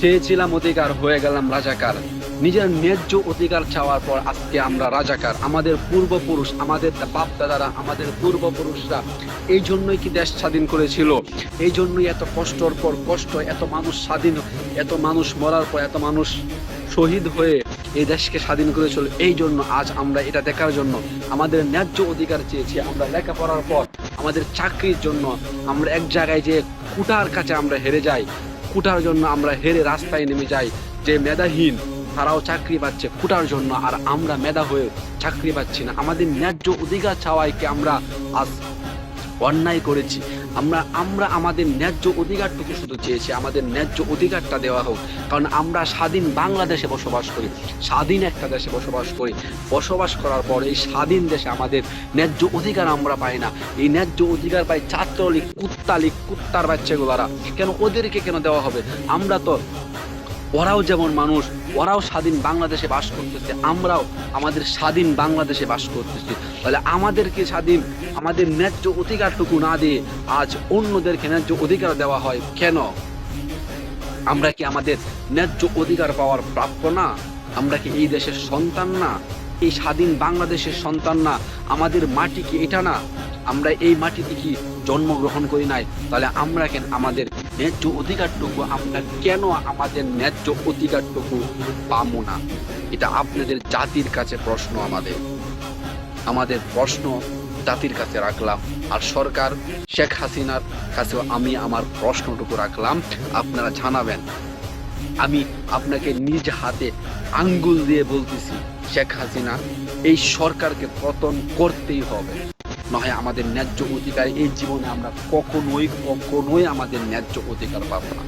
চেয়েছিলাম অধিকার, হয়ে গেলাম রাজাকার। নিজের ন্যায্য অধিকার চাওয়ার পর আজকে আমরা রাজাকার। আমাদের পূর্বপুরুষ, আমাদের বাপ দাদারা, আমাদের পূর্বপুরুষরা এই জন্যই কি দেশ স্বাধীন করেছিল? এই জন্যই এত কষ্টর পর কষ্ট, এত মানুষ স্বাধীন, এত মানুষ মরার পর, এত মানুষ শহীদ হয়ে এই দেশকে স্বাধীন করেছিল। এই জন্য আজ আমরা এটা দেখার জন্য আমাদের ন্যায্য অধিকার চেয়েছি। আমরা লেখাপড়ার পর আমাদের চাকরির জন্য আমরা এক জায়গায় যে কুটার কাছে আমরা হেরে যাই, কুটার জন্য আমরা হেরে রাস্তায় নেমে যাই। যে মেধাহীন তারাও চাকরি পাচ্ছে কুটার জন্য, আর আমরা মেধা হয়ে চাকরি পাচ্ছি না। আমাদের ন্যায্য অধিকার চাওয়াইকে আমরা আজ অন্যায় করেছি। আমরা আমরা আমাদের ন্যায্য অধিকারটুকু শুধু চেয়েছি, আমাদের ন্যায্য অধিকারটা দেওয়া হোক। কারণ আমরা স্বাধীন বাংলাদেশে বসবাস করি, স্বাধীন একটা দেশে বসবাস করি। বসবাস করার পর এই স্বাধীন দেশে আমাদের ন্যায্য অধিকার আমরা পাই না। এই ন্যায্য অধিকার পাই ছাত্রলীগ, কুত্তালীগ, কুত্তার বাচ্চাগুলারা। কেন ওদেরকে কেন দেওয়া হবে? আমরা তো, ওরাও যেমন মানুষ, ওরাও স্বাধীন বাংলাদেশে বাস করতেছে, আমরাও আমাদের স্বাধীন বাংলাদেশে বাস করতেছি। তাহলে আমাদেরকে স্বাধীন, আমাদের ন্যায্য অধিকারটুকু না দিয়ে আজ অন্যদেরকে ন্যায্য অধিকার দেওয়া হয় কেন? আমরা কি আমাদের ন্যায্য অধিকার পাওয়ার প্রাপ্য না? আমরা কি এই দেশের সন্তান না? এই স্বাধীন বাংলাদেশের সন্তান না? আমাদের মাটি কি এটা না? আমরা এই মাটিতে কি জন্মগ্রহণ করি নাই? তাহলে আমরা কেন আমাদের ন্যায্য অধিকারটুকু, আমরা কেন আমাদের ন্যায্য অধিকারটুকু পাবো না? এটা আপনাদের জাতির কাছে প্রশ্ন। আমাদের প্রশ্ন জাতির কাছে রাখলাম। আর সরকার শেখ হাসিনার কাছেও আমি আমার প্রশ্নটুকু রাখলাম, আপনারা জানাবেন। আমি আপনাকে নিজ হাতে আঙ্গুল দিয়ে বলতেছি, শেখ হাসিনা এই সরকারকে পতন করতেই হবে, নয় আমাদের ন্যায্য অধিকার এই জীবনে আমরা কখনোই আমাদের ন্যায্য অধিকার পাবো না।